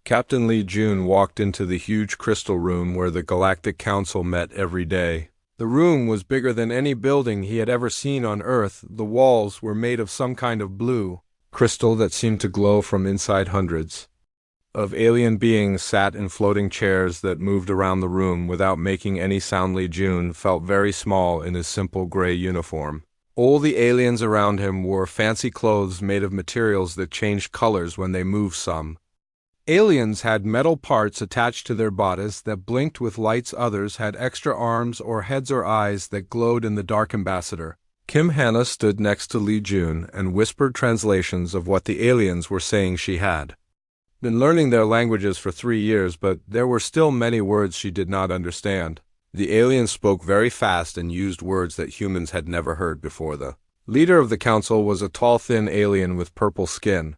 Captain Lee Jun walked into the huge crystal room where the Galactic Council met every day. The room was bigger than any building he had ever seen on Earth. The walls were made of some kind of blue crystal that seemed to glow from inside. Hundreds of alien beings sat in floating chairs that moved around the room without making any sound. Lee Jun felt very small in his simple gray uniform. All the aliens around him wore fancy clothes made of materials that changed colors when they moved. Some aliens had metal parts attached to their bodies that blinked with lights. Others had extra arms or heads or eyes that glowed in the dark. Ambassador Kim Hannah stood next to Lee Jun and whispered translations of what the aliens were saying. She had been learning their languages for 3 years, but there were still many words she did not understand. The aliens spoke very fast and used words that humans had never heard before. The leader of the council was a tall, thin alien with purple skin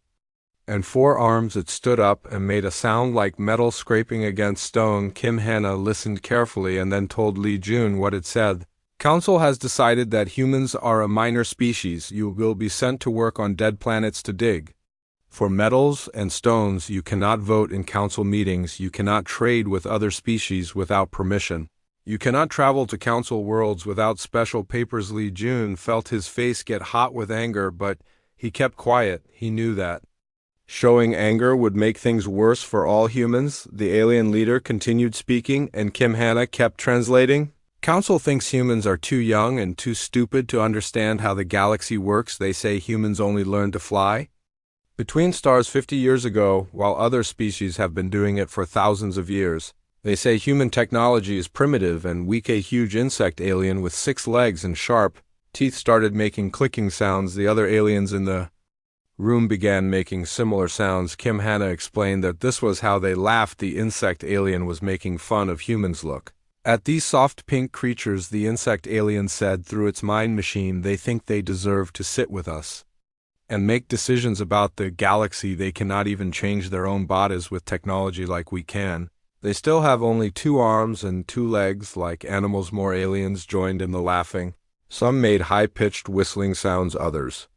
and 4 arms. It stood up and made a sound like metal scraping against stone. Kim Hannah listened carefully and then told Lee Jun what it said. Council has decided that humans are a minor species. You will be sent to work on dead planets to dig for metals and stones. You cannot vote in council meetings. You cannot trade with other species without permission. You cannot travel to council worlds without special papers. Lee Jun felt his face get hot with anger, but he kept quiet. He knew that showing anger would make things worse for all humans. The alien leader continued speaking, and Kim Hannah kept translating. Council thinks humans are too young and too stupid to understand how the galaxy works. They say humans only learned to fly between stars 50 years ago, while other species have been doing it for thousands of years. They say human technology is primitive and weak. A huge insect alien with 6 legs and sharp teeth started making clicking sounds. The other aliens in the room began making similar sounds. Kim Hannah explained that this was how they laughed. The insect alien was making fun of humans. Look at these soft pink creatures, the insect alien said through its mind machine. They think they deserve to sit with us and make decisions about the galaxy. They cannot even change their own bodies with technology like we can. They still have only 2 arms and 2 legs like animals. More aliens joined in the laughing. Some made high-pitched whistling sounds. Others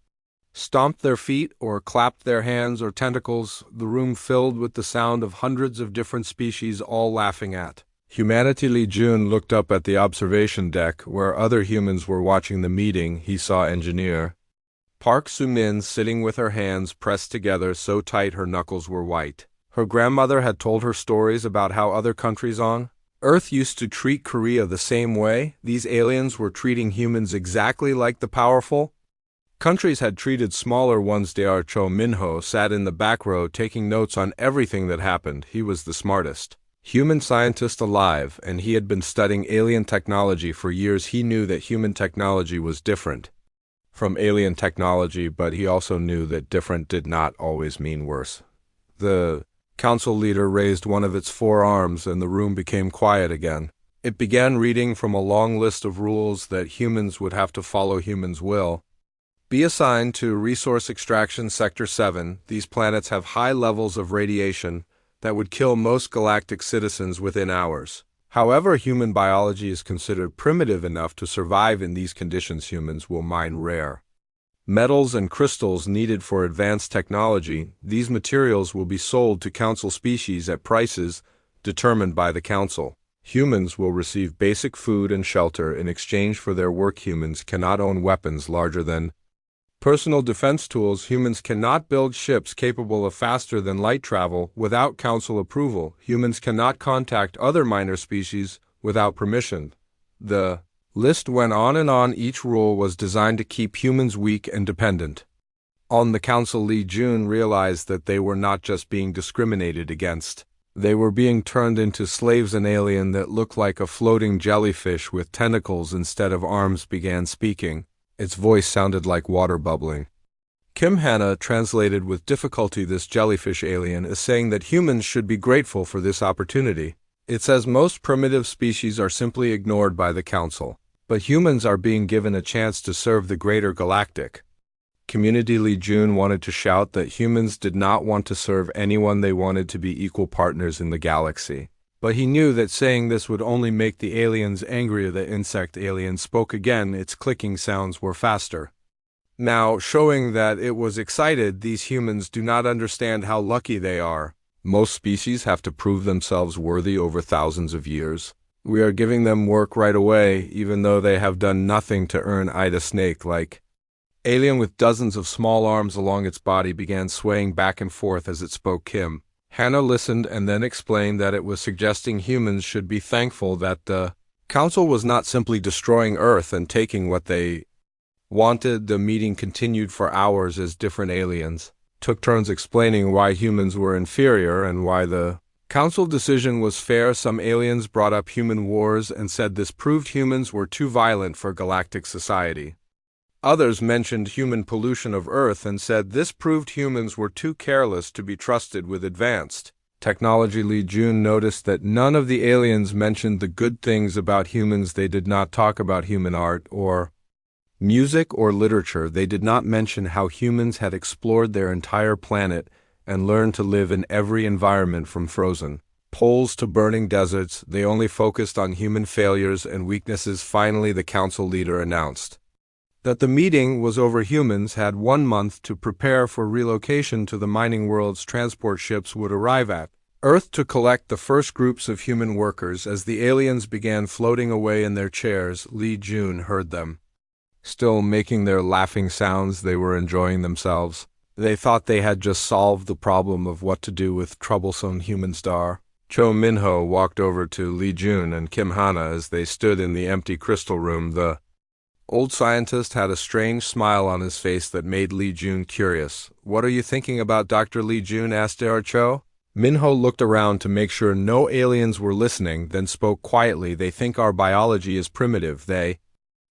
stomped their feet or clapped their hands or tentacles. The room filled with the sound of hundreds of different species all laughing at humanity. Lee Jun looked up at the observation deck where other humans were watching the meeting. He saw engineer Park Soo-min sitting with her hands pressed together so tight her knuckles were white. Her grandmother had told her stories about how other countries on Earth used to treat Korea the same way. These aliens were treating humans exactly like the powerful countries had treated smaller ones. Dr. Cho Min-ho sat in the back row taking notes on everything that happened. He was the smartest human scientist alive, and he had been studying alien technology for years. He knew that human technology was different from alien technology, but he also knew that different did not always mean worse. The council leader raised one of its 4 arms, and the room became quiet again. It began reading from a long list of rules that humans would have to follow. Humans will be assigned to Resource Extraction Sector 7. These planets have high levels of radiation that would kill most galactic citizens within hours. However, human biology is considered primitive enough to survive in these conditions. Humans will mine rare metals and crystals needed for advanced technology. These materials will be sold to council species at prices determined by the council. Humans will receive basic food and shelter in exchange for their work. Humans cannot own weapons larger than personal defense tools. Humans cannot build ships capable of faster than light travel without council approval. Humans cannot contact other minor species without permission. The list went on and on. Each rule was designed to keep humans weak and dependent on the council. Lee Jun realized that they were not just being discriminated against. They were being turned into slaves. An alien that looked like a floating jellyfish with tentacles instead of arms began speaking. Its voice sounded like water bubbling. Kim Hannah translated with difficulty. This jellyfish alien is saying that humans should be grateful for this opportunity. It says most primitive species are simply ignored by the council, but humans are being given a chance to serve the greater galactic community. Lee Jun wanted to shout that humans did not want to serve anyone. They wanted to be equal partners in the galaxy. But he knew that saying this would only make the aliens angrier. The insect alien spoke again. Its clicking sounds were faster now, showing that it was excited. These humans do not understand how lucky they are. Most species have to prove themselves worthy over thousands of years. We are giving them work right away, even though they have done nothing to earn Ida Snake like. Alien with dozens of small arms along its body began swaying back and forth as it spoke Kim. Hannah listened and then explained that it was suggesting humans should be thankful that the Council was not simply destroying Earth and taking what they wanted. The meeting continued for hours as different aliens took turns explaining why humans were inferior and why the Council decision was fair. Some aliens brought up human wars and said this proved humans were too violent for galactic society. Others mentioned human pollution of Earth and said this proved humans were too careless to be trusted with advanced technology. Lee Jun noticed that none of the aliens mentioned the good things about humans. They did not talk about human art or music or literature. They did not mention how humans had explored their entire planet and learned to live in every environment from frozen poles to burning deserts. They only focused on human failures and weaknesses. Finally, the council leader announced that the meeting was over. Humans had 1 month to prepare for relocation to the mining world's transport ships would arrive at Earth to collect the first groups of human workers. As the aliens began floating away in their chairs, Lee Jun heard them still making their laughing sounds. They were enjoying themselves. They thought they had just solved the problem of what to do with troublesome human star. Cho Minho walked over to Lee Jun and Kim Hana as they stood in the empty crystal room. The old scientist had a strange smile on his face that made Lee Jun curious. "What are you thinking about, Dr. Lee Jun?" asked Cho. Minho looked around to make sure no aliens were listening, then spoke quietly. "They think our biology is primitive. They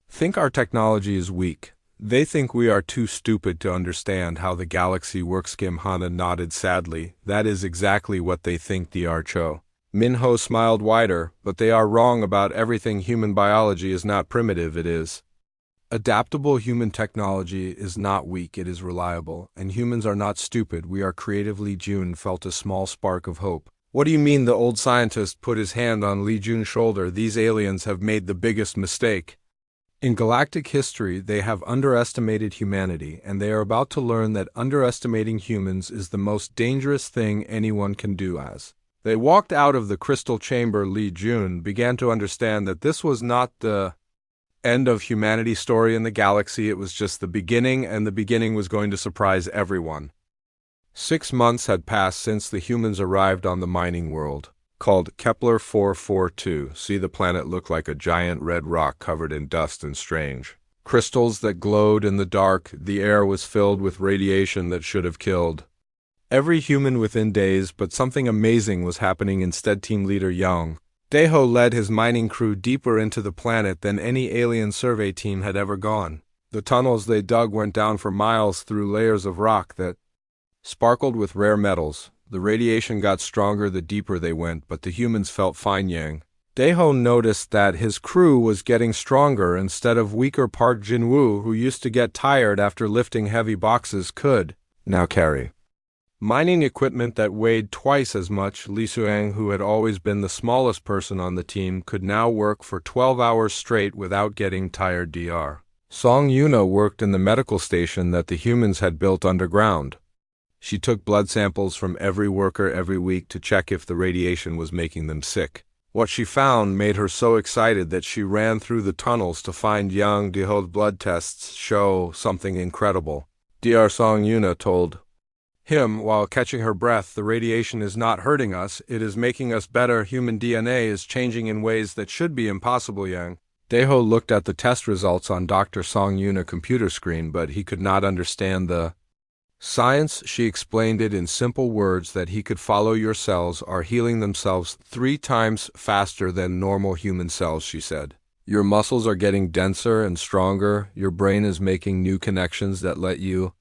think our technology is weak. They think we are too stupid to understand how the galaxy works." Kim Hana nodded sadly. "That is exactly what they think, Dr. Cho." Minho smiled wider. "But they are wrong about everything. Human biology is not primitive. It is adaptable. Human technology is not weak. It is reliable. And humans are not stupid. We are creative." Lee Jun felt a small spark of hope. "What do you mean?" The old scientist put his hand on Lee Jun's shoulder. "These aliens have made the biggest mistake in galactic history. They have underestimated humanity, and they are about to learn that underestimating humans is the most dangerous thing anyone can do." As they walked out of the crystal chamber, Lee Jun began to understand that this was not the end of humanity's story in the galaxy. It was just the beginning, and the beginning was going to surprise everyone. 6 months had passed since the humans arrived on the mining world called Kepler 442. See, the planet looked like a giant red rock covered in dust and strange crystals that glowed in the dark. The air was filled with radiation that should have killed every human within days, but something amazing was happening instead. Team leader Yang Daeho led his mining crew deeper into the planet than any alien survey team had ever gone. The tunnels they dug went down for miles through layers of rock that sparkled with rare metals. The radiation got stronger the deeper they went, but the humans felt fine. Yang Daeho noticed that his crew was getting stronger instead of weaker. Park Jinwoo, who used to get tired after lifting heavy boxes, could now carry mining equipment that weighed twice as much. Lee Suang, who had always been the smallest person on the team, could now work for 12 hours straight without getting tired. Dr. Song Yuna worked in the medical station that the humans had built underground. She took blood samples from every worker every week to check if the radiation was making them sick. What she found made her so excited that she ran through the tunnels to find Yang Daeho's blood tests show something incredible. Dr. Song Yuna told him while catching her breath, "The radiation is not hurting us, it is making us better. Human DNA is changing in ways that should be impossible." Yang Daeho looked at the test results on Dr. Song Yuna's computer screen, but he could not understand the science. She explained it in simple words that he could follow. "Your cells are healing themselves 3 times faster than normal human cells," she said. "Your muscles are getting denser and stronger. Your brain is making new connections that let you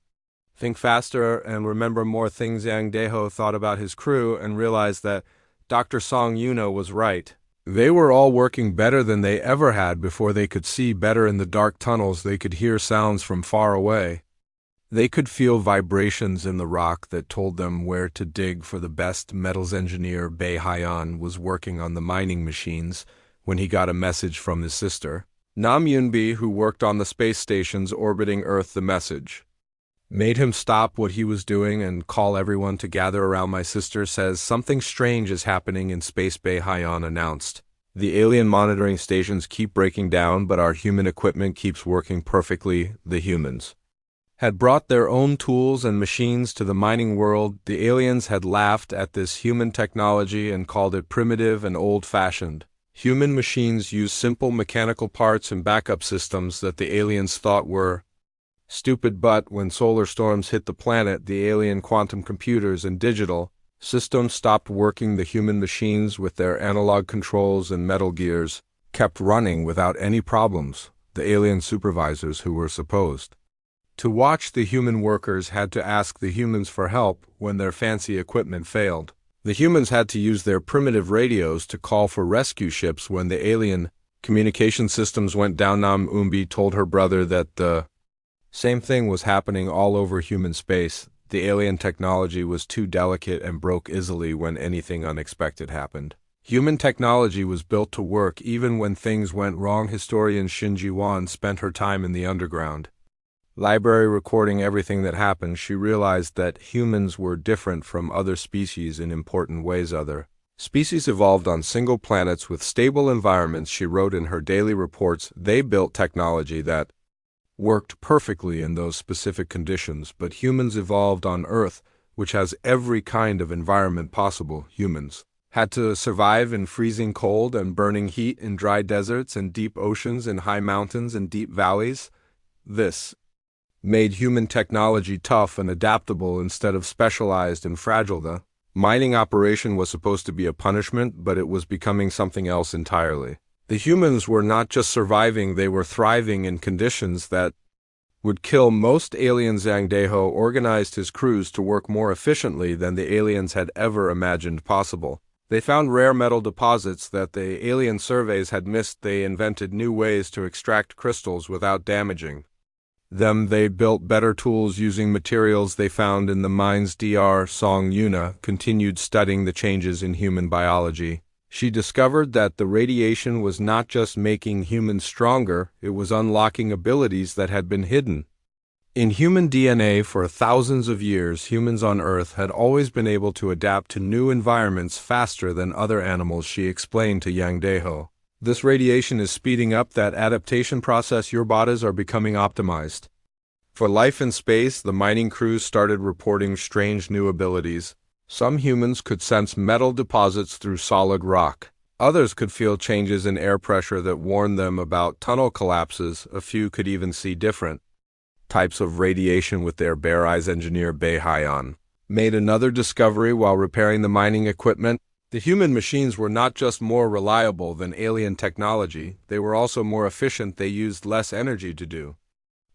think faster and remember more things." Yang Daeho thought about his crew and realized that Dr. Song Yuna was right. They were all working better than they ever had before. They could see better in the dark tunnels. They could hear sounds from far away. They could feel vibrations in the rock that told them where to dig for the best. Metals engineer Bae Hyan was working on the mining machines when he got a message from his sister, Nam Yunbi, who worked on the space stations orbiting Earth. The message made him stop what he was doing and call everyone to gather around. My sister says something strange is happening in Space Bay, Hyan announced. The alien monitoring stations keep breaking down, but our human equipment keeps working perfectly. The humans had brought their own tools and machines to the mining world. The aliens had laughed at this human technology and called it primitive and old-fashioned. Human machines use simple mechanical parts and backup systems that the aliens thought were stupid, but when solar storms hit the planet, the alien quantum computers and digital systems stopped working. The human machines, with their analog controls and metal gears, kept running without any problems. The alien supervisors who were supposed to watch the human workers had to ask the humans for help when their fancy equipment failed. The humans had to use their primitive radios to call for rescue ships when the alien communication systems went down. Nam Umbi told her brother that the same thing was happening all over human space. The alien technology was too delicate and broke easily when anything unexpected happened. Human technology was built to work even when things went wrong. Historian Shinji Wan spent her time in the underground library recording everything that happened. She realized that humans were different from other species in important ways. Other species evolved on single planets with stable environments. She wrote in her daily reports, they built technology that worked perfectly in those specific conditions, but humans evolved on Earth, which has every kind of environment possible. Humans had to survive in freezing cold and burning heat, in dry deserts and deep oceans, in high mountains and deep valleys. This made human technology tough and adaptable instead of specialized and fragile. The mining operation was supposed to be a punishment, but it was becoming something else entirely. The humans were not just surviving, they were thriving in conditions that would kill most aliens. Zhang Deho organized his crews to work more efficiently than the aliens had ever imagined possible. They found rare metal deposits that the alien surveys had missed. They invented new ways to extract crystals without damaging them. They built better tools using materials they found in the mines. Dr. Song Yuna continued studying the changes in human biology. She discovered that the radiation was not just making humans stronger, it was unlocking abilities that had been hidden in human DNA. For thousands of years, humans on Earth had always been able to adapt to new environments faster than other animals, she explained to Yang Deho. This radiation is speeding up that adaptation process. Your bodies are becoming optimized for life in space. The mining crews started reporting strange new abilities. Some humans could sense metal deposits through solid rock. Others could feel changes in air pressure that warned them about tunnel collapses. A few could even see different types of radiation with their bare eyes. Engineer Bei Hyan made another discovery while repairing the mining equipment. The human machines were not just more reliable than alien technology, they were also more efficient. They used less energy to do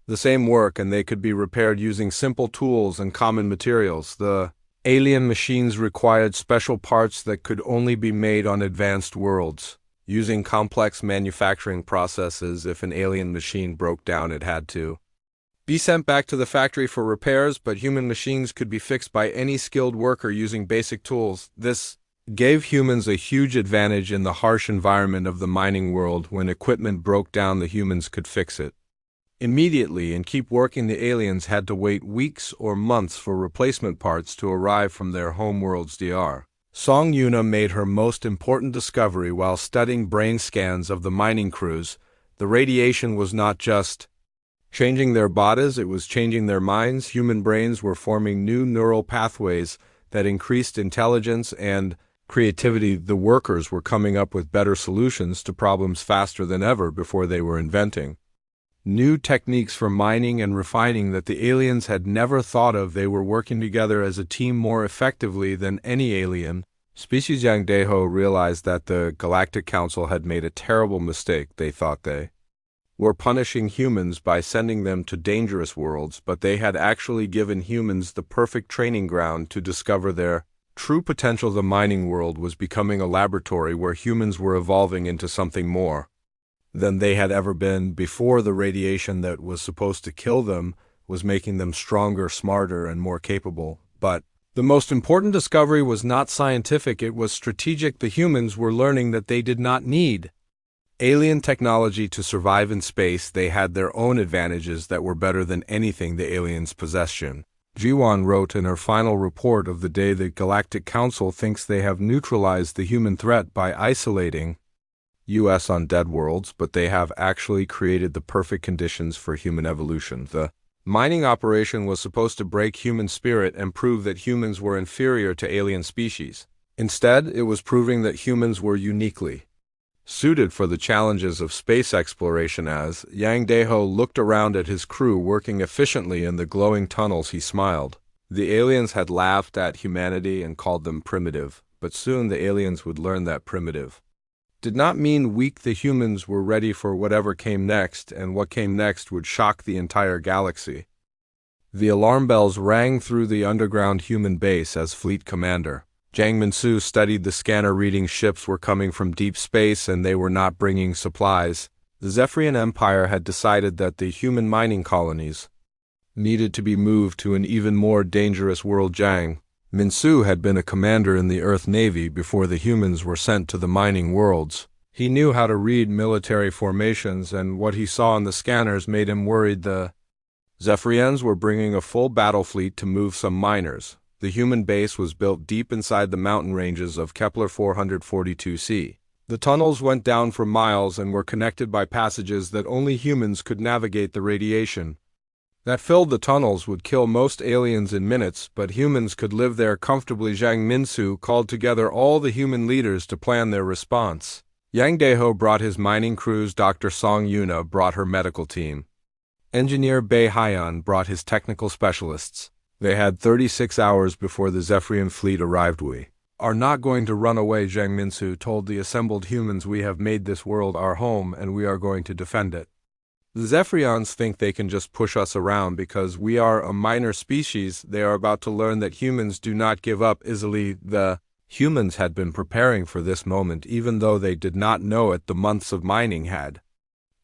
the same work, and they could be repaired using simple tools and common materials. The alien machines required special parts that could only be made on advanced worlds. Using complex manufacturing processes, if an alien machine broke down, it had to be sent back to the factory for repairs, but human machines could be fixed by any skilled worker using basic tools. This gave humans a huge advantage in the harsh environment of the mining world. When equipment broke down, the humans could fix it immediately and keep working. The aliens had to wait weeks or months for replacement parts to arrive from their homeworlds. Dr. Song Yuna made her most important discovery while studying brain scans of the mining crews. The radiation was not just changing their bodies, it was changing their minds. Human brains were forming new neural pathways that increased intelligence and creativity. The workers were coming up with better solutions to problems faster than ever before. They were inventing new techniques for mining and refining that the aliens had never thought of. They were working together as a team more effectively than any alien species. Yang Deho realized that the Galactic Council had made a terrible mistake. They thought they were punishing humans by sending them to dangerous worlds, but they had actually given humans the perfect training ground to discover their true potential. The mining world was becoming a laboratory where humans were evolving into something more than they had ever been before. The radiation that was supposed to kill them was making them stronger, smarter, and more capable. But the most important discovery was not scientific, it was strategic. The humans were learning that they did not need alien technology to survive in space. They had their own advantages that were better than anything the aliens possessed. Jiwan wrote in her final report of the day the Galactic Council thinks they have neutralized the human threat by isolating US on dead worlds, but they have actually created the perfect conditions for human evolution. The mining operation was supposed to break human spirit and prove that humans were inferior to alien species. Instead, it was proving that humans were uniquely suited for the challenges of space exploration. As Yang Deho looked around at his crew working efficiently in the glowing tunnels, he smiled. The aliens had laughed at humanity and called them primitive, but soon the aliens would learn that primitive did not mean weak. The humans were ready for whatever came next, and what came next would shock the entire galaxy. The alarm bells rang through the underground human base as fleet commander Jiang Minsu studied the scanner, reading ships were coming from deep space and they were not bringing supplies. The Zephyrian Empire had decided that the human mining colonies needed to be moved to an even more dangerous world. Jiang Minsu had been a commander in the Earth Navy before the humans were sent to the mining worlds. He knew how to read military formations, and what he saw on the scanners made him worried. The Zephyrians were bringing a full battle fleet to move some miners. The human base was built deep inside the mountain ranges of Kepler 442c. The tunnels went down for miles and were connected by passages that only humans could navigate. The radiation that filled the tunnels would kill most aliens in minutes, but humans could live there comfortably. Jiang Minsu called together all the human leaders to plan their response. Yang Deho brought his mining crews, Dr. Song Yuna brought her medical team. Engineer Bei Haiyan brought his technical specialists. They had 36 hours before the Zephyrian fleet arrived. We are not going to run away, Jiang Minsu told the assembled humans. We have made this world our home and we are going to defend it. The Zephyrians think they can just push us around because we are a minor species. They are about to learn that humans do not give up easily. The humans had been preparing for this moment, even though they did not know it. The months of mining had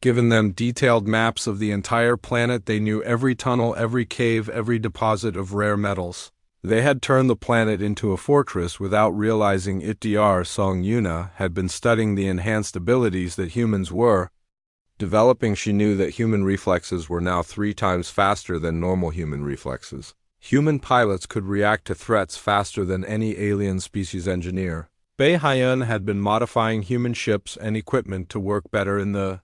given them detailed maps of the entire planet. They knew every tunnel, every cave, every deposit of rare metals. They had turned the planet into a fortress without realizing it. Dr. Song Yuna had been studying the enhanced abilities that humans were developing. She knew that human reflexes were now 3 times faster than normal human reflexes. Human pilots could react to threats faster than any alien species engineer. Bei Haiyan had been modifying human ships and equipment to work better in the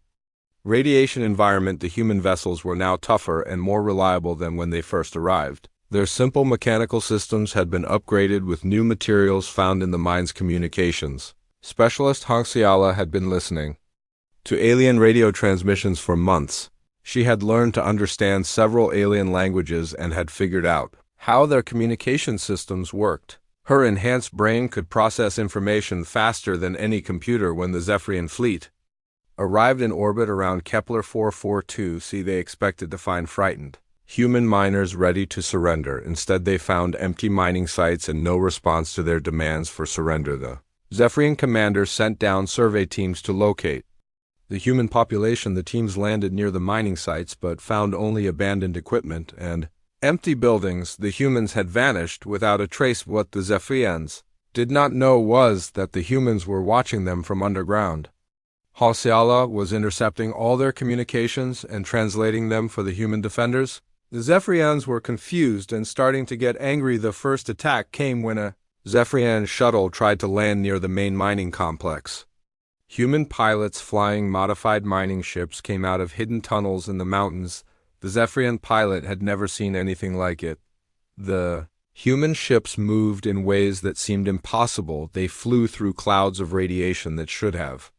radiation environment. The human vessels were now tougher and more reliable than when they first arrived. Their simple mechanical systems had been upgraded with new materials found in the mine's communications. Specialist Hong Xiala had been listening to alien radio transmissions for months. She had learned to understand several alien languages and had figured out how their communication systems worked. Her enhanced brain could process information faster than any computer. When the Zephyrian fleet arrived in orbit around Kepler 442c, they expected to find frightened human miners ready to surrender. Instead, they found empty mining sites and no response to their demands for surrender. The Zephyrian commander sent down survey teams to locate the human population. The teams landed near the mining sites but found only abandoned equipment and empty buildings. The humans had vanished without a trace. What the Zephyrians did not know was that the humans were watching them from underground. Hosiala was intercepting all their communications and translating them for the human defenders. The Zephyrians were confused and starting to get angry. The first attack came when a Zephyrian shuttle tried to land near the main mining complex. Human pilots flying modified mining ships came out of hidden tunnels in the mountains. The Zephyrian pilot had never seen anything like it. The human ships moved in ways that seemed impossible. They flew through clouds of radiation that should have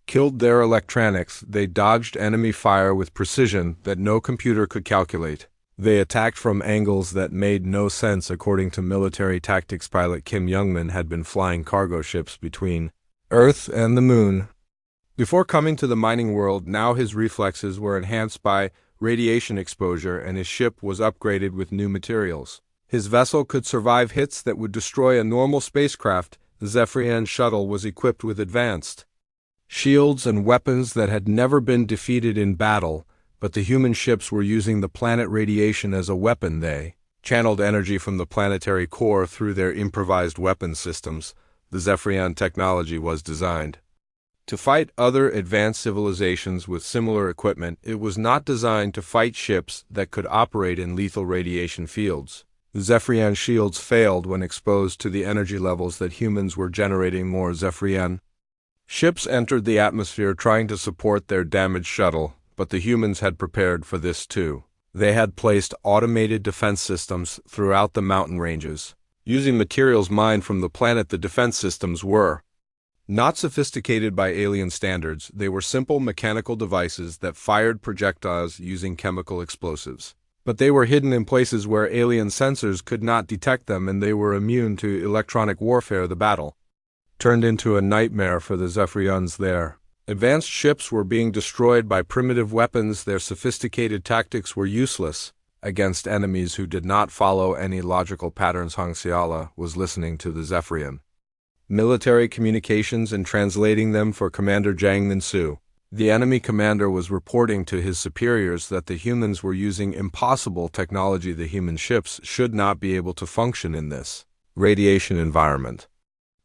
killed their electronics. They dodged enemy fire with precision that no computer could calculate. They attacked from angles that made no sense. According to military tactics pilot Kim Youngman had been flying cargo ships between Earth and the Moon before coming to the mining world. Now his reflexes were enhanced by radiation exposure and his ship was upgraded with new materials. His vessel could survive hits that would destroy a normal spacecraft. The Zephyrian shuttle was equipped with advanced shields and weapons that had never been defeated in battle, but the human ships were using the planet radiation as a weapon. They channeled energy from the planetary core through their improvised weapon systems. The Zephyrian technology was designed To fight other advanced civilizations with similar equipment, it was not designed to fight ships that could operate in lethal radiation fields. The Zephyrian shields failed when exposed to the energy levels that humans were generating more Zephyrian. Ships entered the atmosphere trying to support their damaged shuttle, but the humans had prepared for this too. They had placed automated defense systems throughout the mountain ranges. Using materials mined from the planet, the defense systems were not sophisticated by alien standards. They were simple mechanical devices that fired projectiles using chemical explosives. But they were hidden in places where alien sensors could not detect them, and they were immune to electronic warfare. The battle turned into a nightmare for the Zephyrians there. Advanced ships were being destroyed by primitive weapons. Their sophisticated tactics were useless against enemies who did not follow any logical patterns. Hong Xiala was listening to the Zephyrian military communications and translating them for Commander Jiang Minsu. The enemy commander was reporting to his superiors that the humans were using impossible technology. The human ships should not be able to function in this radiation environment.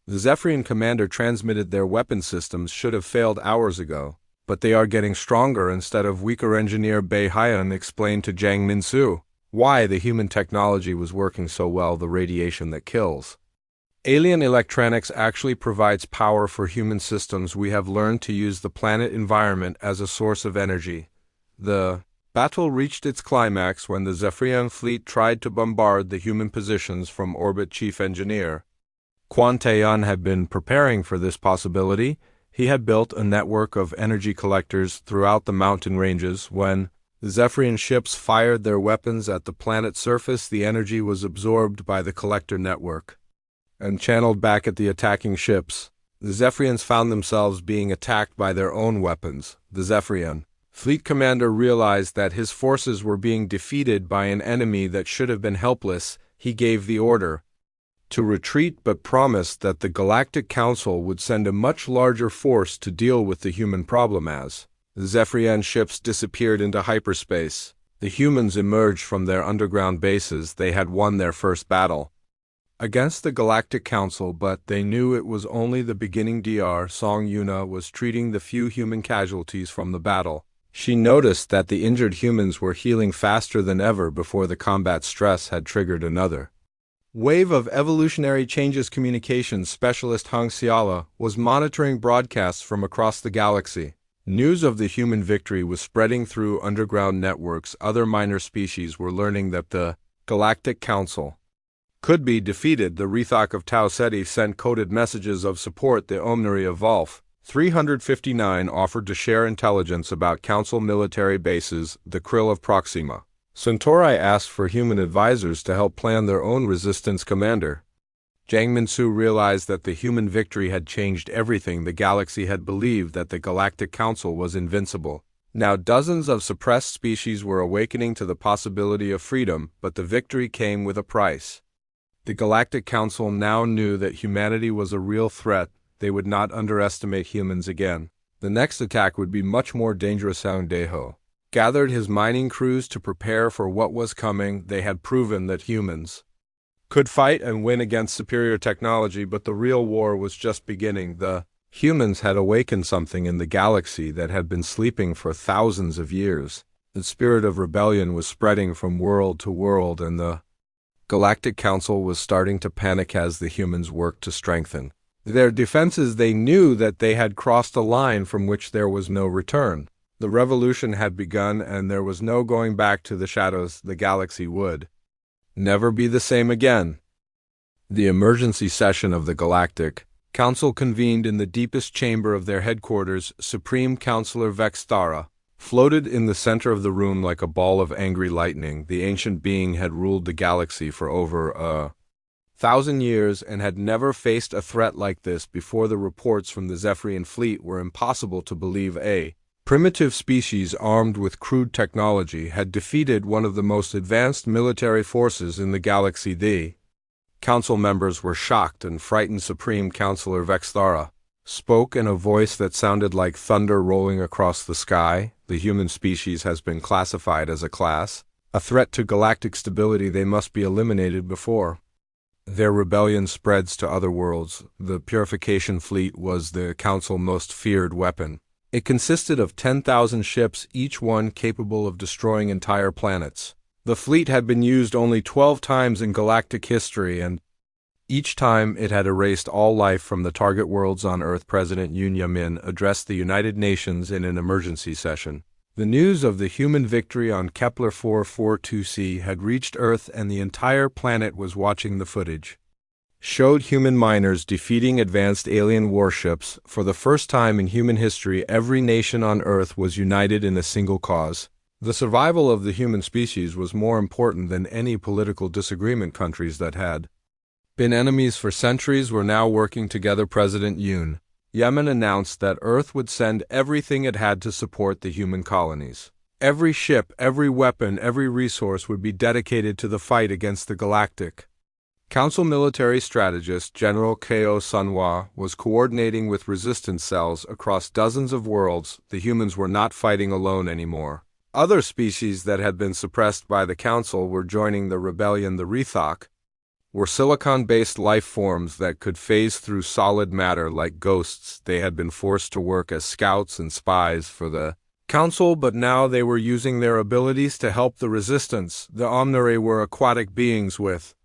The Zephyrian commander transmitted their weapon systems should have failed hours ago, but they are getting stronger instead of weaker. Engineer Bei Haiyan explained to Jiang Minsu why the human technology was working so well. The radiation that kills alien electronics actually provides power for human systems. We have learned to use the planet environment as a source of energy. The battle reached its climax when the Zephyrian fleet tried to bombard the human positions from orbit. Chief Engineer Quan Taeyan had been preparing for this possibility. He had built a network of energy collectors throughout the mountain ranges. When the Zephyrian ships fired their weapons at the planet's surface, the energy was absorbed by the collector network and channeled back at the attacking ships. The Zephyrians found themselves being attacked by their own weapons. The Zephyrian fleet commander realized that his forces were being defeated by an enemy that should have been helpless. He gave the order to retreat, but promised that the Galactic Council would send a much larger force to deal with the human problem. As the Zephyrian ships disappeared into hyperspace, the humans emerged from their underground bases. They had won their first battle against the Galactic Council, but they knew it was only the beginning. Dr. Song Yuna was treating the few human casualties from the battle. She noticed that the injured humans were healing faster than ever before the combat stress had triggered another wave of evolutionary changes. Communications specialist Hong Xiala was monitoring broadcasts from across the galaxy. News of the human victory was spreading through underground networks. Other minor species were learning that the Galactic Council could be defeated. The Rethok of Tau Ceti sent coded messages of support. The Omnari of Volf 359 offered to share intelligence about Council military bases. The Krill of Proxima Centauri asked for human advisors to help plan their own resistance. Commander Jiang Minsu realized that the human victory had changed everything. The galaxy had believed that the Galactic Council was invincible. Now dozens of suppressed species were awakening to the possibility of freedom, but the victory came with a price. The Galactic Council now knew that humanity was a real threat. They would not underestimate humans again. The next attack would be much more dangerous. Sang Deho gathered his mining crews to prepare for what was coming. They had proven that humans could fight and win against superior technology, but the real war was just beginning. The humans had awakened something in the galaxy that had been sleeping for thousands of years. The spirit of rebellion was spreading from world to world, and the Galactic Council was starting to panic as the humans worked to strengthen their defenses. They knew that they had crossed a line from which there was no return. The revolution had begun, and there was no going back to the shadows. The galaxy would never be the same again. The emergency session of the Galactic Council convened in the deepest chamber of their headquarters. Supreme Counselor Vexthara floated in the center of the room like a ball of angry lightning. The ancient being had ruled the galaxy for over 1,000 years and had never faced a threat like this before. The reports from the Zephyrian fleet were impossible to believe. A primitive species armed with crude technology had defeated one of the most advanced military forces in the galaxy. The council members were shocked and frightened. Supreme Counselor Vexthara spoke in a voice that sounded like thunder rolling across the sky. The human species has been classified as a class, a threat to galactic stability. They must be eliminated before Their rebellion spreads to other worlds. The Purification Fleet was the Council's most feared weapon. It consisted of 10,000 ships, each one capable of destroying entire planets. The fleet had been used only 12 times in galactic history, and each time it had erased all life from the target worlds on Earth. President Yoon Jae-min addressed the United Nations in an emergency session. The news of the human victory on Kepler 442c had reached Earth, and the entire planet was watching the footage. Showed human miners defeating advanced alien warships. For the first time in human history, every nation on Earth was united in a single cause. The survival of the human species was more important than any political disagreement. Countries that had been enemies for centuries were now working together. President Yoon Jae-min announced that Earth would send everything it had to support the human colonies. Every ship, every weapon, every resource would be dedicated to the fight against the Galactic. Council military strategist General Ko Sunhwa was coordinating with resistance cells across dozens of worlds. The humans were not fighting alone anymore. Other species that had been suppressed by the Council were joining the rebellion. The Rethok were silicon-based life forms that could phase through solid matter like ghosts. They had been forced to work as scouts and spies for the Council, but now they were using their abilities to help the resistance. The Omnuri were aquatic beings with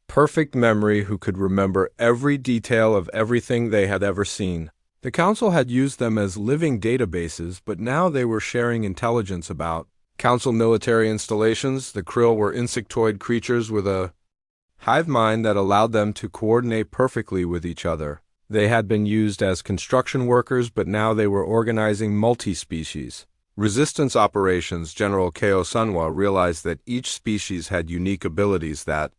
perfect memory who could remember every detail of everything they had ever seen. The Council had used them as living databases, but now they were sharing intelligence about Council military installations. The Krill were insectoid creatures with a hive mind that allowed them to coordinate perfectly with each other. They had been used as construction workers, but now they were organizing multi-species resistance operations. General Ko Sunhwa realized that each species had unique abilities that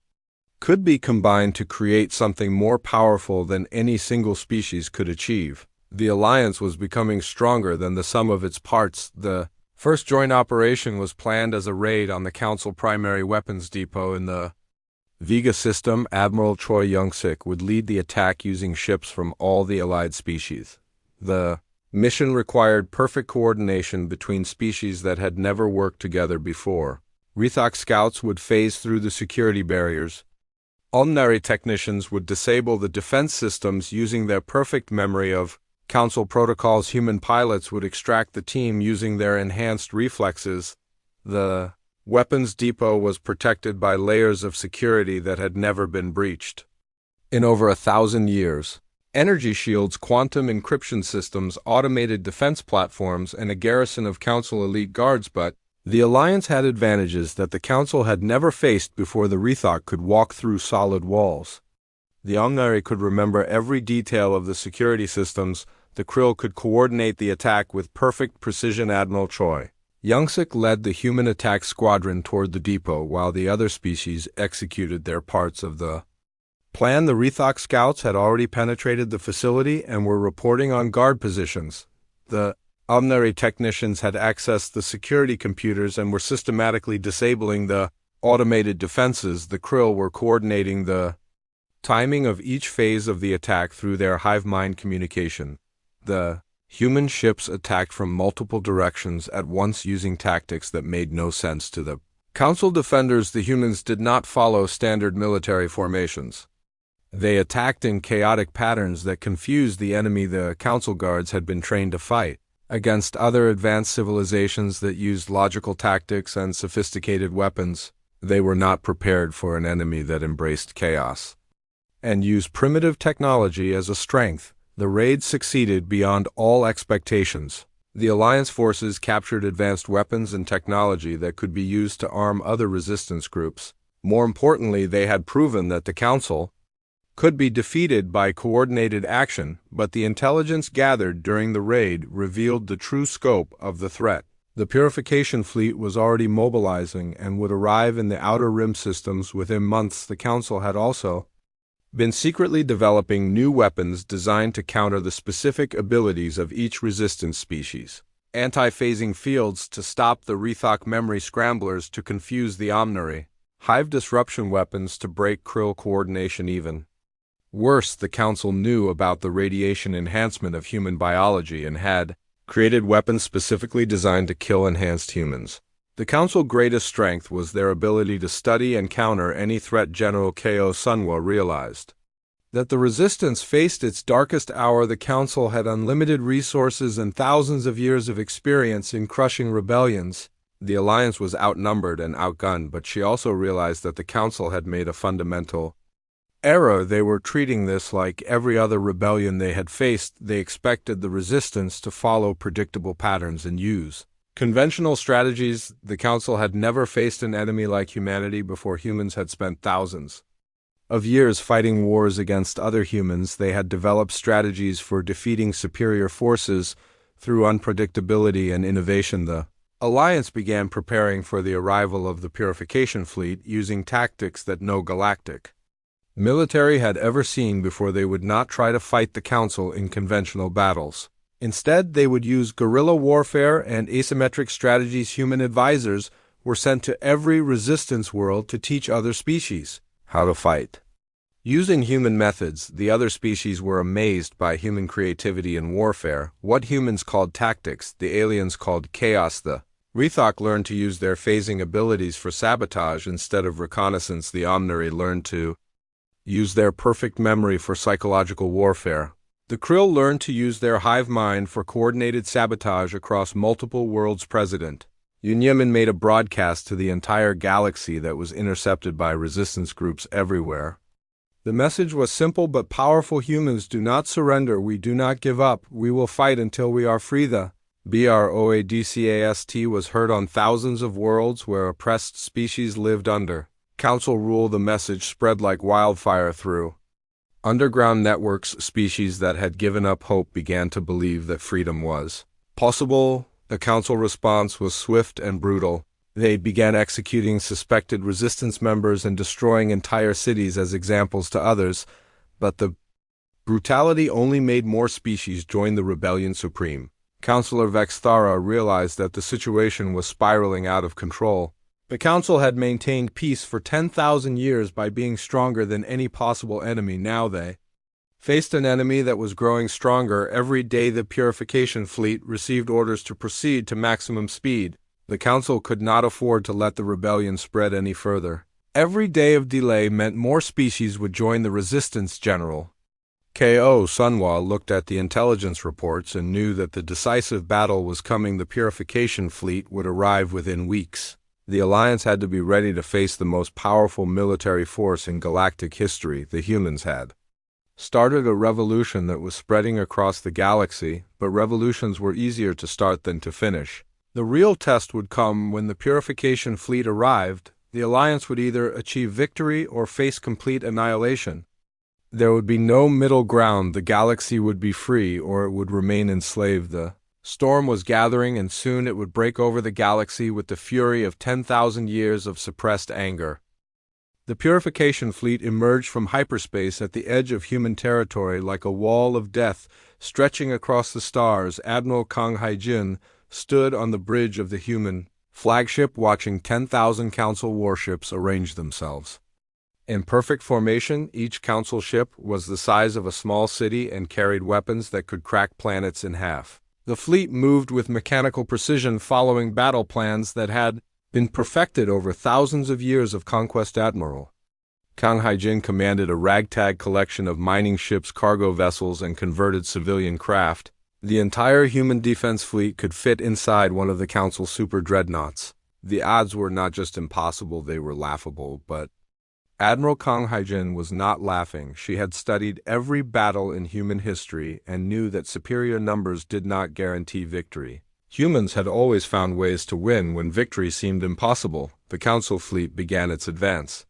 could be combined to create something more powerful than any single species could achieve. The alliance was becoming stronger than the sum of its parts. The first joint operation was planned as a raid on the Council primary weapons depot in the Vega system. Admiral Choi Young-sik would lead the attack using ships from all the allied species. The mission required perfect coordination between species that had never worked together before. Rethok scouts would phase through the security barriers. Omnuri technicians would disable the defense systems using their perfect memory of Council protocols. Human pilots would extract the team using their enhanced reflexes. The weapons depot was protected by layers of security that had never been breached in over 1,000 years. Energy shields, quantum encryption systems, automated defense platforms, and a garrison of Council elite guards. But the Alliance had advantages that the Council had never faced before. The Rethok could walk through solid walls. The Omnuri could remember every detail of the security systems. The Krill could coordinate the attack with perfect precision. Admiral Choi Young-sik led the human attack squadron toward the depot while the other species executed their parts of the plan. The Rethok scouts had already penetrated the facility and were reporting on guard positions. The Omnuri technicians had accessed the security computers and were systematically disabling the automated defenses. The Krill were coordinating the timing of each phase of the attack through their hive mind communication. The human ships attacked from multiple directions at once using tactics that made no sense to the Council defenders. The humans did not follow standard military formations. They attacked in chaotic patterns that confused the enemy. The Council guards had been trained to fight against other advanced civilizations that used logical tactics and sophisticated weapons. They were not prepared for an enemy that embraced chaos and used primitive technology as a strength. The raid succeeded beyond all expectations. The Alliance forces captured advanced weapons and technology that could be used to arm other resistance groups. More importantly, they had proven that the Council could be defeated by coordinated action, but the intelligence gathered during the raid revealed the true scope of the threat. The Purification Fleet was already mobilizing and would arrive in the Outer Rim systems within months. The Council had also been secretly developing new weapons designed to counter the specific abilities of each resistance species. Anti-phasing fields to stop the Rethok memory scramblers to confuse the Omnuri. Hive disruption weapons to break Krill coordination. Even worse, the Council knew about the radiation enhancement of human biology and had created weapons specifically designed to kill enhanced humans. The Council's greatest strength was their ability to study and counter any threat. General Ko Sunwa realized that the resistance faced its darkest hour. The Council had unlimited resources and thousands of years of experience in crushing rebellions. The Alliance was outnumbered and outgunned, but she also realized that the Council had made a fundamental error. They were treating this like every other rebellion they had faced. They expected the resistance to follow predictable patterns and use conventional strategies. The Council had never faced an enemy like humanity before. Humans had spent thousands of years fighting wars against other humans. They had developed strategies for defeating superior forces through unpredictability and innovation. The Alliance began preparing for the arrival of the Purification Fleet using tactics that no Galactic military had ever seen before. They would not try to fight the Council in conventional battles. Instead, they would use guerrilla warfare and asymmetric strategies. Human advisors were sent to every resistance world to teach other species how to fight. Using human methods, the other species were amazed by human creativity in warfare. What humans called tactics, the aliens called chaos. The Rethok learned to use their phasing abilities for sabotage instead of reconnaissance. The Omniri learned to use their perfect memory for psychological warfare. The Krill learned to use their hive mind for coordinated sabotage across multiple worlds. President Yunyamin made a broadcast to the entire galaxy that was intercepted by resistance groups everywhere. The message was simple but powerful. Humans do not surrender. We do not give up. We will fight until we are free. The BROADCAST was heard on thousands of worlds where oppressed species lived under Council rule. The message spread like wildfire through underground networks. Species that had given up hope began to believe that freedom was possible. The Council response was swift and brutal. They began executing suspected resistance members and destroying entire cities as examples to others, but the brutality only made more species join the rebellion. Supreme Councilor Vexthara realized that the situation was spiraling out of control. The Council had maintained peace for 10,000 years by being stronger than any possible enemy. Now they faced an enemy that was growing stronger every day. The Purification Fleet received orders to proceed to maximum speed. The Council could not afford to let the rebellion spread any further. Every day of delay meant more species would join the resistance. General Ko Sunwa looked at the intelligence reports and knew that the decisive battle was coming. The Purification Fleet would arrive within weeks. The Alliance had to be ready to face the most powerful military force in galactic history. The humans had started a revolution that was spreading across the galaxy, but revolutions were easier to start than to finish. The real test would come when the Purification Fleet arrived. The Alliance would either achieve victory or face complete annihilation. There would be no middle ground. The galaxy would be free or it would remain enslaved. The storm was gathering, and soon it would break over the galaxy with the fury of 10,000 years of suppressed anger. The Purification Fleet emerged from hyperspace at the edge of human territory like a wall of death stretching across the stars. Admiral Kang Haijin stood on the bridge of the human flagship watching 10,000 Council warships arrange themselves. In perfect formation, each Council ship was the size of a small city and carried weapons that could crack planets in half. The fleet moved with mechanical precision, following battle plans that had been perfected over thousands of years of conquest. Admiral Kang Haijin commanded a ragtag collection of mining ships, cargo vessels, and converted civilian craft. The entire human defense fleet could fit inside one of the Council's super dreadnoughts. The odds were not just impossible, they were laughable, but Admiral Kang Haijin was not laughing. She had studied every battle in human history and knew that superior numbers did not guarantee victory. Humans had always found ways to win when victory seemed impossible. The Council fleet began its advance.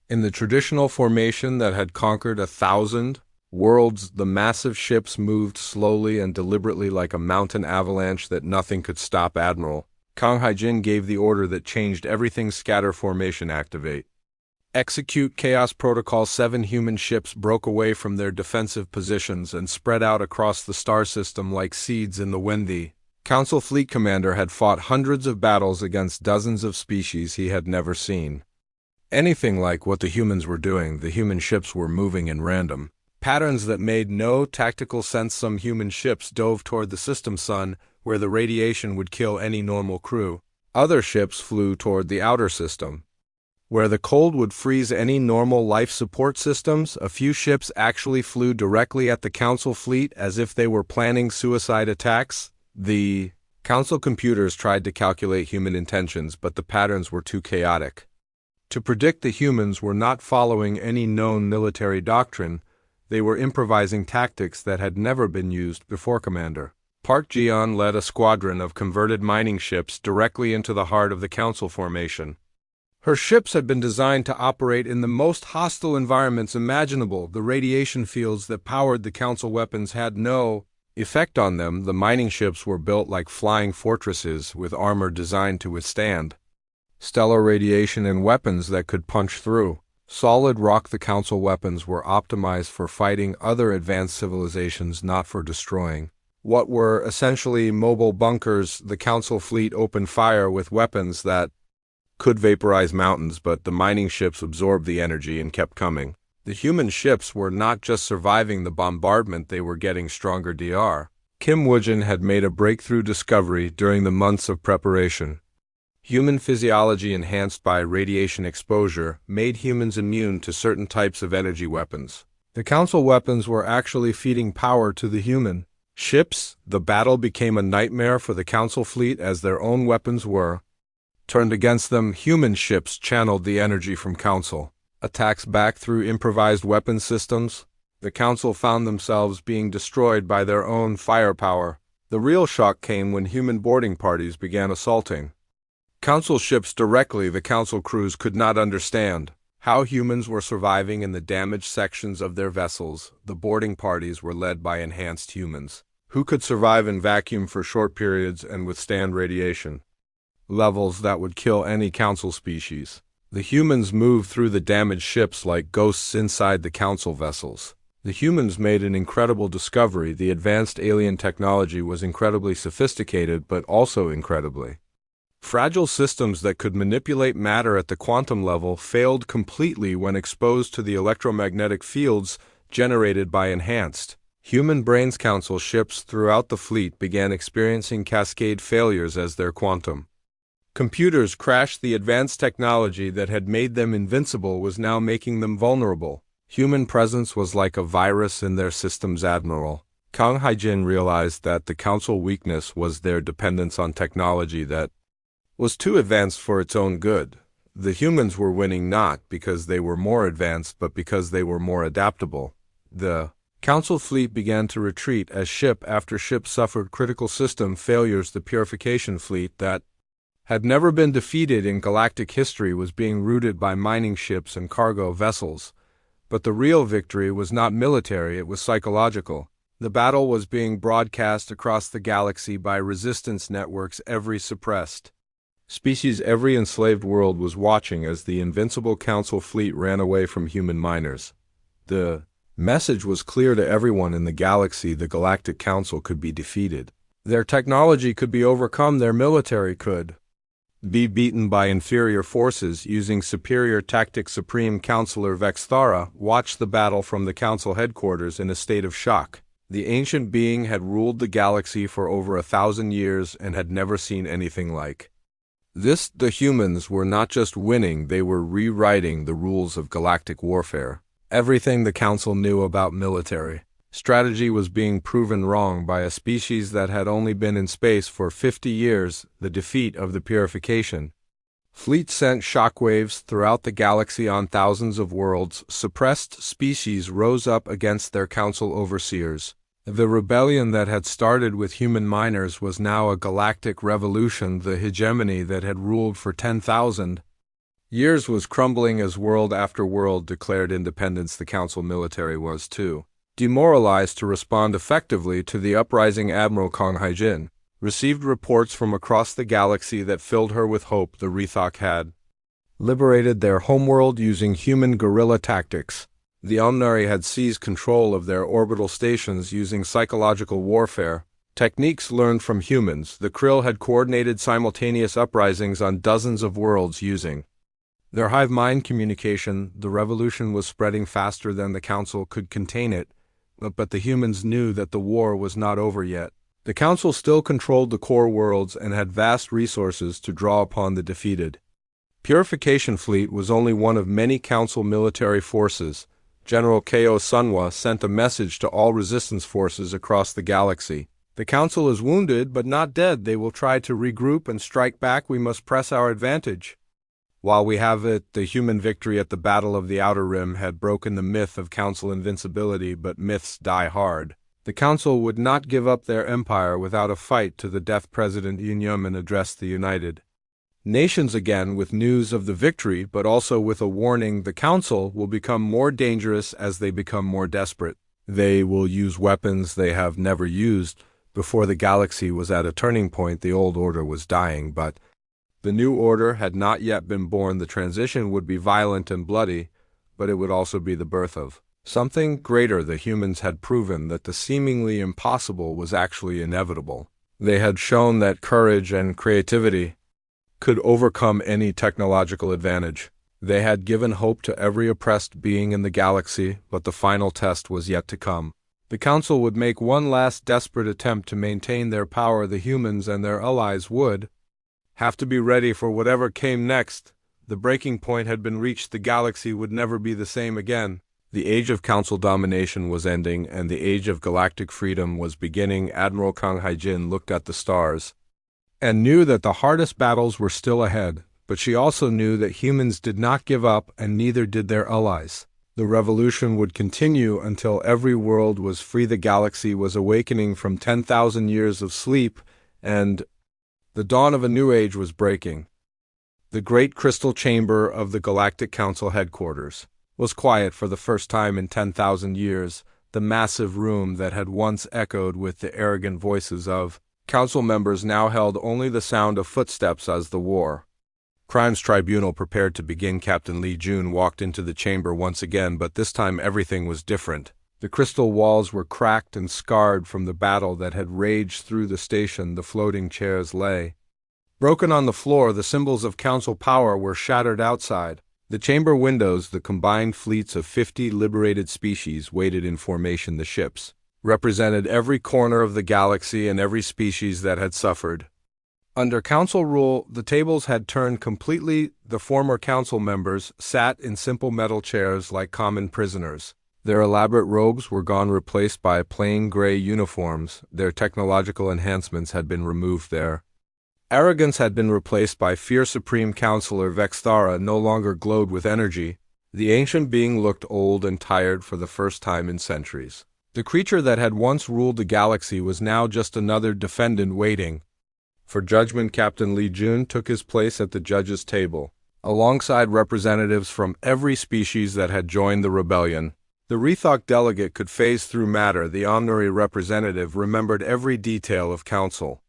In the traditional formation that had conquered 1,000 worlds, the massive ships moved slowly and deliberately like a mountain avalanche that nothing could stop. Admiral Kang Haijin gave the order that changed everything. Scatter formation, activate. Execute Chaos Protocol. 7 human ships broke away from their defensive positions and spread out across the star system like seeds in the wind. The Council Fleet Commander had fought hundreds of battles against dozens of species he had never seen anything like what the humans were doing. The human ships were moving in random patterns that made no tactical sense. Some human ships dove toward the system sun, where the radiation would kill any normal crew. Other ships flew toward the outer system, where the cold would freeze any normal life support systems. A few ships actually flew directly at the Council fleet as if they were planning suicide attacks. The Council computers tried to calculate human intentions, but the patterns were too chaotic. To predict the humans were not following any known military doctrine, they were improvising tactics that had never been used before. Commander Park Ji-yeon led a squadron of converted mining ships directly into the heart of the Council formation. Her ships had been designed to operate in the most hostile environments imaginable. The radiation fields that powered the Council weapons had no effect on them. The mining ships were built like flying fortresses with armor designed to withstand stellar radiation and weapons that could punch through solid rock. The Council weapons were optimized for fighting other advanced civilizations, not for destroying what were essentially mobile bunkers. The Council fleet opened fire with weapons that could vaporize mountains, but the mining ships absorbed the energy and kept coming. The human ships were not just surviving the bombardment, they were getting stronger. Dr. Kim Woojin had made a breakthrough discovery during the months of preparation. Human physiology enhanced by radiation exposure made humans immune to certain types of energy weapons. The Council weapons were actually feeding power to the human ships. The battle became a nightmare for the Council fleet as their own weapons were turned against them. Human ships channeled the energy from Council attacks back through improvised weapon systems. The Council found themselves being destroyed by their own firepower. The real shock came when human boarding parties began assaulting Council ships directly. The Council crews could not understand how humans were surviving in the damaged sections of their vessels. The boarding parties were led by enhanced humans who could survive in vacuum for short periods and withstand radiation levels that would kill any Council species. The humans moved through the damaged ships like ghosts inside the Council vessels. The humans made an incredible discovery. The advanced alien technology was incredibly sophisticated, but also incredibly fragile. Systems that could manipulate matter at the quantum level failed completely when exposed to the electromagnetic fields generated by enhanced human brains. Council ships throughout the fleet began experiencing cascade failures as their quantum computers crashed. The advanced technology that had made them invincible was now making them vulnerable. Human presence was like a virus in their systems. Admiral Kang Hae-jin realized that the Council weakness was their dependence on technology that was too advanced for its own good. The humans were winning not because they were more advanced, but because they were more adaptable. The Council fleet began to retreat as ship after ship suffered critical system failures. The purification fleet that had never been defeated in galactic history was being routed by mining ships and cargo vessels. But the real victory was not military, it was psychological. The battle was being broadcast across the galaxy by resistance networks. Every suppressed species, every enslaved world was watching as the invincible Council fleet ran away from human miners. The message was clear to everyone in the galaxy: the Galactic Council could be defeated. Their technology could be overcome, their military could be beaten by inferior forces using superior tactics. Supreme Counselor Vexthara watched the battle from the Council headquarters in a state of shock. The ancient being had ruled the galaxy for over 1,000 years and had never seen anything like this. The humans were not just winning, they were rewriting the rules of galactic warfare. Everything the Council knew about military strategy was being proven wrong by a species that had only been in space for 50 years. The defeat of the purification fleet sent shockwaves throughout the galaxy on thousands of worlds. Suppressed species rose up against their Council overseers. The rebellion that had started with human miners was now a galactic revolution. The hegemony that had ruled for 10,000 years was crumbling as world after world declared independence. The Council military was too demoralized to respond effectively to the uprising. Admiral Kang Hae-jin received reports from across the galaxy that filled her with hope. The Rethok had liberated their homeworld using human guerrilla tactics. The Umnari had seized control of their orbital stations using psychological warfare techniques learned from humans. The Krill had coordinated simultaneous uprisings on dozens of worlds using their hive mind communication. The revolution was spreading faster than the Council could contain it, but the humans knew that the war was not over yet. The Council still controlled the core worlds and had vast resources to draw upon the defeated. Purification Fleet was only one of many Council military forces. General Ko Sunwa sent a message to all resistance forces across the galaxy. The Council is wounded, but not dead. They will try to regroup and strike back. We must press our advantage. While we have it, the human victory at the Battle of the Outer Rim had broken the myth of Council invincibility, but myths die hard. The Council would not give up their empire without a fight to the death. President Yun addressed the United Nations again with news of the victory, but also with a warning: the Council will become more dangerous as they become more desperate. They will use weapons they have never used. Before the galaxy was at a turning point, the old order was dying, but the new order had not yet been born. The transition would be violent and bloody, but it would also be the birth of something greater. The humans had proven that the seemingly impossible was actually inevitable. They had shown that courage and creativity could overcome any technological advantage. They had given hope to every oppressed being in the galaxy, but the final test was yet to come. The Council would make one last desperate attempt to maintain their power. The humans and their allies would have to be ready for whatever came next. The breaking point had been reached. The galaxy would never be the same again. The age of Council domination was ending, and the age of galactic freedom was beginning. Admiral Kang Haijin looked at the stars and knew that the hardest battles were still ahead, but she also knew that humans did not give up, and neither did their allies. The revolution would continue until every world was free. The galaxy was awakening from 10,000 years of sleep, and the dawn of a new age was breaking. The great crystal chamber of the Galactic Council headquarters was quiet for the first time in 10,000 years. The massive room that had once echoed with the arrogant voices of Council members now held only the sound of footsteps as the War Crimes Tribunal prepared to begin. Captain Li Jun walked into the chamber once again, but this time everything was different. The crystal walls were cracked and scarred from the battle that had raged through the station. The floating chairs lay broken on the floor. The symbols of Council power were shattered outside the chamber windows. The combined fleets of 50 liberated species waited in formation. The ships represented every corner of the galaxy and every species that had suffered. Under Council rule, the tables had turned completely. The former Council members sat in simple metal chairs like common prisoners. Their elaborate robes were gone, replaced by plain gray uniforms. Their technological enhancements had been removed. Their arrogance had been replaced by fear. Supreme Councilor Vexthara no longer glowed with energy. The ancient being looked old and tired for the first time in centuries. The creature that had once ruled the galaxy was now just another defendant waiting for judgment. Captain Li Jun took his place at the judge's table, alongside representatives from every species that had joined the rebellion. The Rethok delegate could phase through matter. The honorary representative remembered every detail of Council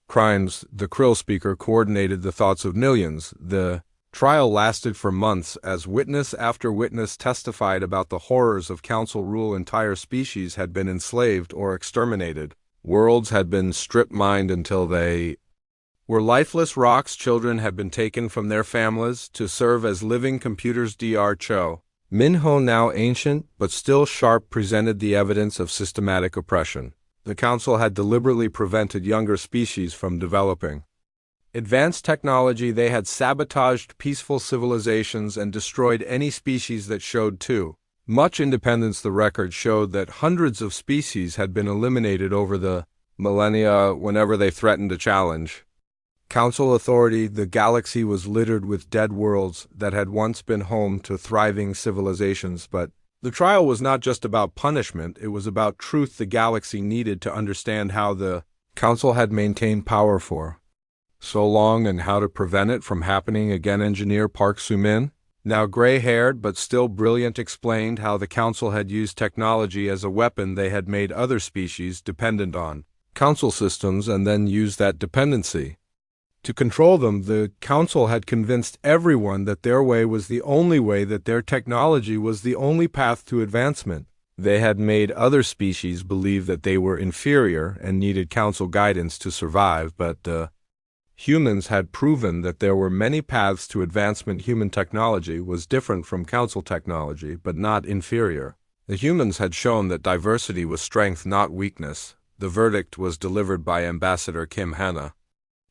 crimes. The Krill speaker coordinated the thoughts of millions. The trial lasted for months as witness after witness testified about the horrors of Council rule. Entire species had been enslaved or exterminated. Worlds had been strip-mined until they were lifeless rocks. Children had been taken from their families to serve as living computers. Dr. Cho Minho, now ancient but still sharp, presented the evidence of systematic oppression. The Council had deliberately prevented younger species from developing advanced technology. They had sabotaged peaceful civilizations and destroyed any species that showed too much independence. The record showed that hundreds of species had been eliminated over the millennia whenever they threatened a challenge Council authority. The galaxy was littered with dead worlds that had once been home to thriving civilizations. But the trial was not just about punishment, it was about truth. The galaxy needed to understand how the Council had maintained power for so long and how to prevent it from happening again. Engineer Park Soo-min, now gray-haired but still brilliant, explained how the Council had used technology as a weapon. They had made other species dependent on Council systems and then used that dependency to control them. The Council had convinced everyone that their way was the only way, that their technology was the only path to advancement. They had made other species believe that they were inferior and needed Council guidance to survive, but the humans had proven that there were many paths to advancement. Human technology was different from Council technology, but not inferior. The humans had shown that diversity was strength, not weakness. The verdict was delivered by Ambassador Kim Hanna,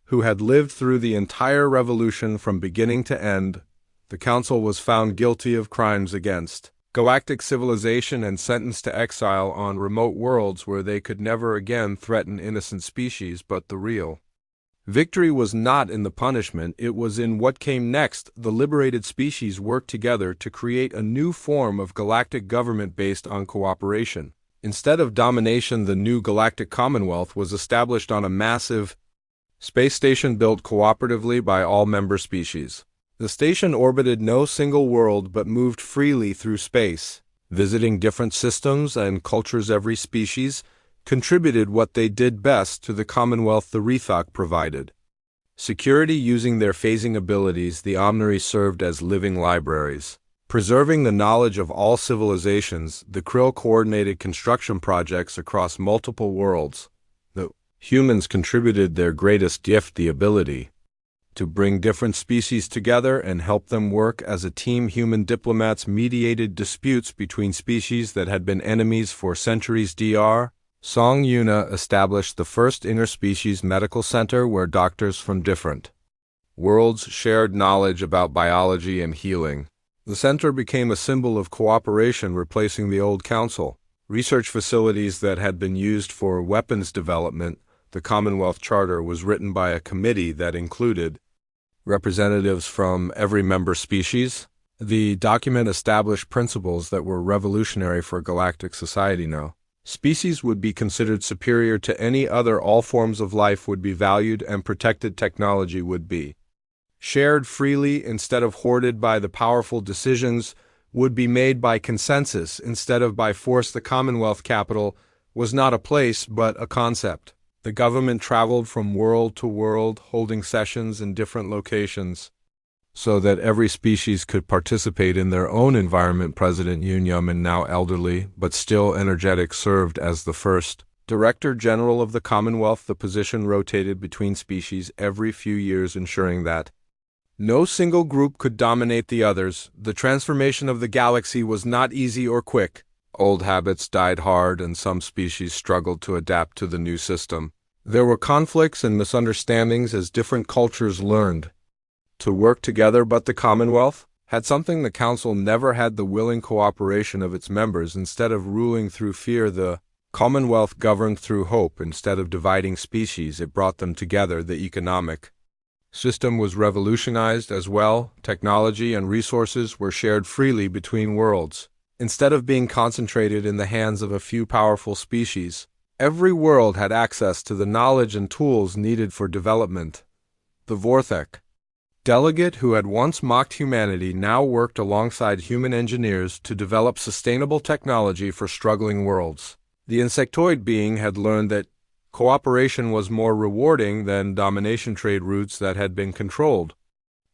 who had lived through the entire revolution from beginning to end. The council was found guilty of crimes against galactic civilization and sentenced to exile on remote worlds where they could never again threaten innocent species. But the real victory was not in the punishment, it was in what came next. The liberated species worked together to create a new form of galactic government based on cooperation. Instead of domination, the new Galactic Commonwealth was established on a massive space station built cooperatively by all member species. The station orbited no single world but moved freely through space, visiting different systems and cultures. Every species contributed what they did best to the Commonwealth the Rethok provided. Security using their phasing abilities, the Omniri served as living libraries. Preserving the knowledge of all civilizations, the Krill coordinated construction projects across multiple worlds. The humans contributed their greatest gift, the ability to bring different species together and help them work as a team. Human diplomats mediated disputes between species that had been enemies for centuries. Dr. Song Yuna established the first interspecies medical center where doctors from different worlds shared knowledge about biology and healing. The center became a symbol of cooperation, replacing the old council. Research facilities that had been used for weapons development. The Commonwealth Charter was written by a committee that included representatives from every member species. The document established principles that were revolutionary for galactic society. No species would be considered superior to any other. All forms of life would be valued and protected. Technology would be shared freely instead of hoarded by the powerful. Decisions would be made by consensus instead of by force. The Commonwealth capital was not a place but a concept. The government traveled from world to world, holding sessions in different locations so that every species could participate in their own environment. President Yoon Yeoman, now elderly but still energetic, served as the first Director General of the Commonwealth. The position rotated between species every few years, ensuring that no single group could dominate the others. The transformation of the galaxy was not easy or quick. Old habits died hard, and some species struggled to adapt to the new system. There were conflicts and misunderstandings as different cultures learned to work together, but the Commonwealth had something the Council never had: the willing cooperation of its members. Instead of ruling through fear, the Commonwealth governed through hope. Instead of dividing species, it brought them together. The economic system was revolutionized as well. Technology and resources were shared freely between worlds. Instead of being concentrated in the hands of a few powerful species, every world had access to the knowledge and tools needed for development. The Vorthek delegate, who had once mocked humanity, now worked alongside human engineers to develop sustainable technology for struggling worlds. The insectoid being had learned that cooperation was more rewarding than domination. Trade routes that had been controlled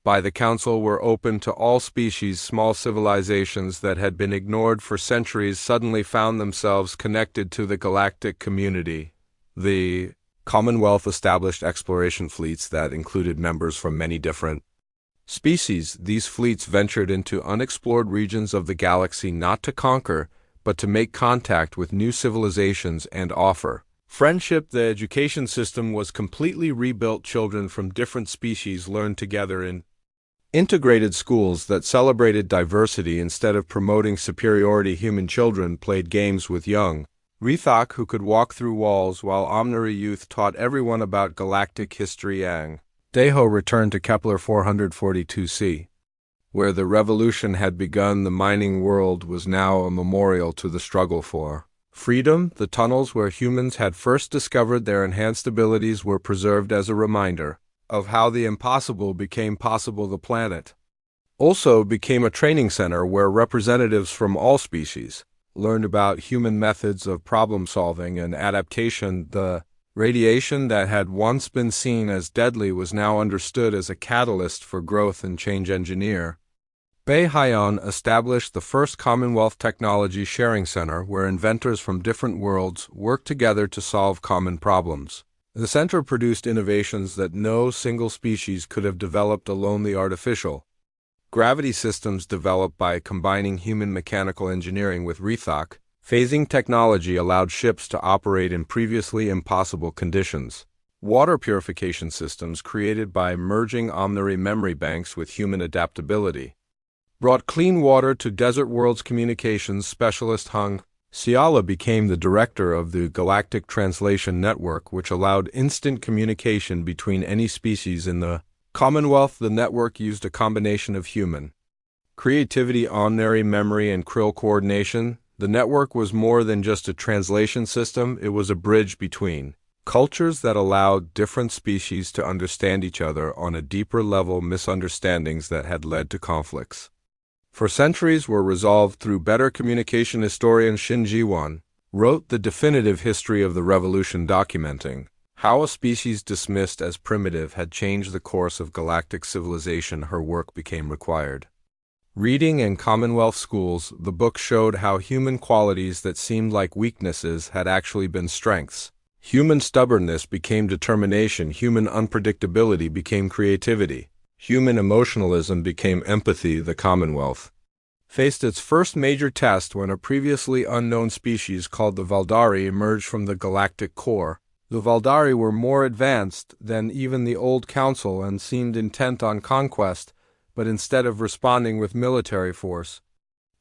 by the Council were open to all species. Small civilizations that had been ignored for centuries suddenly found themselves connected to the galactic community. The Commonwealth established exploration fleets that included members from many different species. These fleets ventured into unexplored regions of the galaxy not to conquer, but to make contact with new civilizations and offer friendship. The education system was completely rebuilt. Children from different species learned together in integrated schools that celebrated diversity instead of promoting superiority. Human children played games with young Rethok who could walk through walls, while Omniri youth taught everyone about galactic history. Yang Daeho returned to Kepler 442c, where the revolution had begun. The mining world was now a memorial to the struggle for freedom. The tunnels where humans had first discovered their enhanced abilities were preserved as a reminder of how the impossible became possible. The planet also became a training center where representatives from all species learned about human methods of problem-solving and adaptation. The radiation that had once been seen as deadly was now understood as a catalyst for growth and change. Engineer Bae Hyeon established the first Commonwealth Technology Sharing Center where inventors from different worlds worked together to solve common problems. The center produced innovations that no single species could have developed alone. The artificial gravity systems developed by combining human mechanical engineering with Rethok Phasing technology allowed ships to operate in previously impossible conditions. Water purification systems created by merging Omnary memory banks with human adaptability brought clean water to desert world's communications specialist Hung Siala became the director of the Galactic Translation Network, which allowed instant communication between any species in the Commonwealth. The network used a combination of human creativity, Omnary memory, and Krill coordination. The network was more than just a translation system, it was a bridge between cultures that allowed different species to understand each other on a deeper level. Misunderstandings that had led to conflicts for centuries were resolved through better communication. Historian Shin Ji-won wrote the definitive history of the revolution, documenting how a species dismissed as primitive had changed the course of galactic civilization. Her work became required reading in Commonwealth schools. The book showed how human qualities that seemed like weaknesses had actually been strengths. Human stubbornness became determination, human unpredictability became creativity, human emotionalism became empathy. The Commonwealth faced its first major test when a previously unknown species called the Valdari emerged from the galactic core. The Valdari were more advanced than even the old council and seemed intent on conquest, but instead of responding with military force,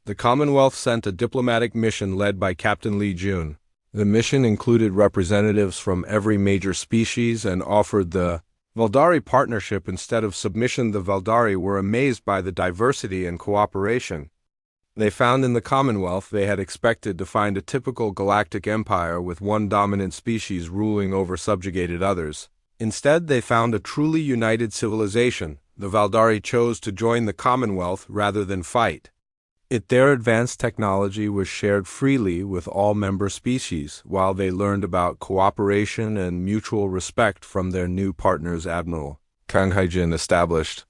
the Commonwealth sent a diplomatic mission led by Captain Lee Jun. The mission included representatives from every major species and offered the Valdari partnership instead of submission. The Valdari were amazed by the diversity and cooperation they found in the Commonwealth. They had expected to find a typical galactic empire with one dominant species ruling over subjugated others. Instead, they found a truly united civilization. The Valdari chose to join the Commonwealth rather than fight. Their advanced technology was shared freely with all member species, while they learned about cooperation and mutual respect from their new partners. Admiral Kang Haijin established